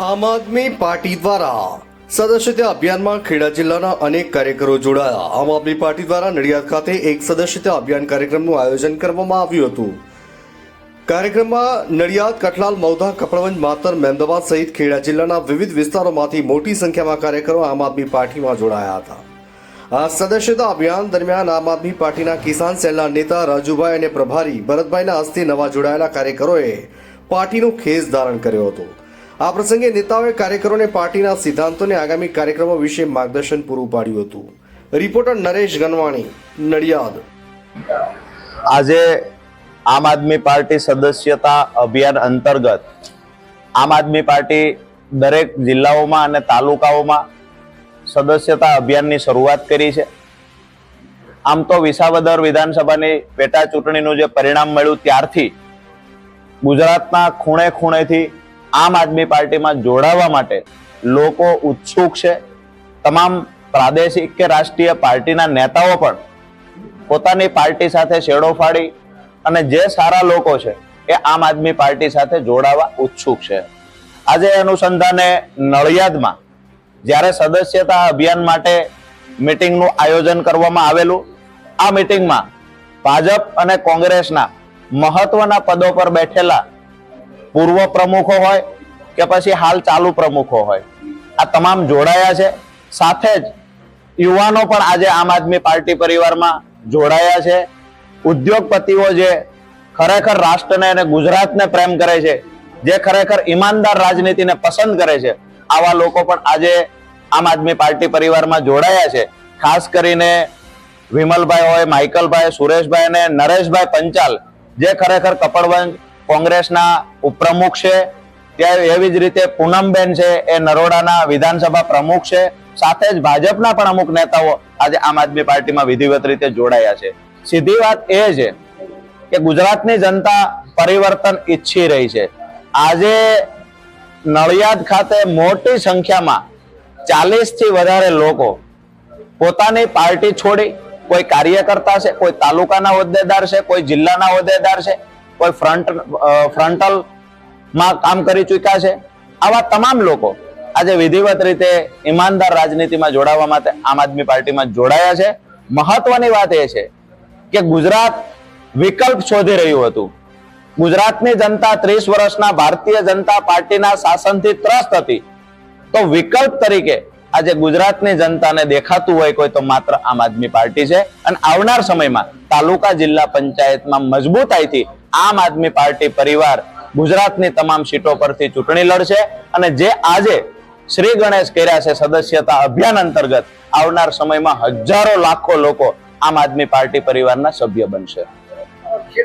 આમ આદમી પાર્ટી દ્વારા સદસ્યતા અભિયાનમાં ખેડા જિલ્લાના અનેક કાર્યકરો જોડાયા। આમ આદમી પાર્ટી દ્વારા નડિયાદ ખાતે એક સદસ્યતા અભિયાન કાર્યક્રમનું આયોજન કરવામાં આવ્યું હતું। કાર્યક્રમમાં નડિયાદ, કઠલાલ, મૌધા, કપડવંજ, માતર, મહેમદાવાદ સહિત ખેડા જિલ્લાના વિવિધ વિસ્તારોમાંથી મોટી સંખ્યામાં કાર્યકરો આમ આદમી પાર્ટીમાં જોડાયા હતા। આ સદસ્યતા અભિયાન દરમિયાન આમ આદમી પાર્ટીના કિસાન સેલના નેતા રાજુભાઈ અને પ્રભારી ભરતભાઈના હસ્તે નવા જોડાયેલા કાર્યકરોએ પાર્ટીનું ખેસ ધારણ કર્યો હતો। આ પ્રસંગે નેતાઓએ કાર્યકરોને પાર્ટીના સિદ્ધાંતોને આગામી કાર્યક્રમો વિશે માર્ગદર્શન પૂરું પાડ્યું હતું। રિપોર્ટર નરેશ ગનવાણી, નડિયાદ। આજે આમ આદમી પાર્ટી સદસ્યતા અભિયાન અંતર્ગત આમ આદમી પાર્ટી દરેક જિલ્લાઓમાં અને તાલુકાઓમાં સદસ્યતા અભિયાનની શરૂઆત કરી છે। આમ તો વિસાવદર વિધાનસભાની પેટા ચૂંટણીનું જે પરિણામ મળ્યું ત્યારથી ગુજરાતના ખૂણે ખૂણેથી આમ આદમી પાર્ટીમાં જોડાવા માટે લોકો ઉત્સુક છે। તમામ પ્રાદેશિક કે રાષ્ટ્રીય પાર્ટીના નેતાઓ પણ પોતાની પાર્ટી સાથે છેડો ફાડી અને જે સારા લોકો છે એ આમ આદમી પાર્ટી સાથે જોડાવા ઉત્સુક છે। આજે અનુસંધાને નડિયાદમાં જ્યારે સદસ્યતા અભિયાન માટે મીટિંગનું આયોજન કરવામાં આવેલું, આ મીટિંગમાં ભાજપ અને કોંગ્રેસના મહત્વના પદો પર બેઠેલા પૂર્વ પ્રમુખો હોય કે પછી હાલ ચાલુ પ્રમુખો હોય, આ તમામ જોડાયા છે। સાથે જ યુવાનો પણ આજે આમ આદમી પાર્ટી પરિવારમાં જોડાયા છે। ઉદ્યોગપતિઓ જે ખરેખર રાષ્ટ્રને અને ગુજરાતને પ્રેમ કરે છે, જે ખરેખર ઈમાનદાર રાજનીતિને પસંદ કરે છે, આવા લોકો પણ આજે આમ આદમી પાર્ટી પરિવારમાં જોડાયા છે। ખાસ કરીને વિમલભાઈ હોય, માઇકલભાઈ, સુરેશભાઈ અને નરેશભાઈ પંચાલ જે ખરેખર કપડવંજ કોંગ્રેસના ઉપપ્રમુખ છે, ત્યાં એવી જ રીતે પૂનમબેન છે એ નરોડાના વિધાનસભા પ્રમુખ છે। સાથે જ ભાજપના પણ અમુક નેતાઓ આજે આમ આદમી પાર્ટીમાં વિધિવત રીતે જોડાયા છે। સીધી વાત એ છે કે ગુજરાતની જનતા પરિવર્તન ઈચ્છી રહી છે। આજે નડિયાદ ખાતે મોટી સંખ્યામાં 40 થી વધારે લોકો પોતાની પાર્ટી છોડી કોઈ કાર્યકર્તા છે, કોઈ તાલુકાના હોદ્દેદાર છે, કોઈ જિલ્લાના હોદ્દેદાર છે, કોઈ ફ્રન્ટલ માં કામ કરી ચૂક્યા છે, આવા તમામ લોકો આજે વિધિવત રીતે ઈમાનદાર રાજનીતિમાં જોડાવા માટે આમ આદમી પાર્ટીમાં જોડાયા છે। મહત્વની વાત એ છે કે ગુજરાત વિકલ્પ શોધી રહ્યું હતું। ગુજરાતની જનતા 30 વર્ષના ભારતીય જનતા પાર્ટીના શાસનથી ત્રસ્ત હતી, તો વિકલ્પ તરીકે આજે ગુજરાતની જનતાને દેખાતું હોય કોઈ તો માત્ર આમ આદમી પાર્ટી છે। અને આવનાર સમયમાં તાલુકા, જિલ્લા પંચાયતમાં મજબૂતાઈથી આમ આદમી પાર્ટી પરિવાર ગુજરાતની તમામ સીટો પરથી ચૂંટણી લડશે અને જે આજે શ્રી ગણેશ કર્યા છે સદસ્યતા અભિયાન અંતર્ગત આવનાર સમયમાં હજારો લાખો લોકો આમ આદમી પાર્ટી પરિવારના સભ્ય બનશે।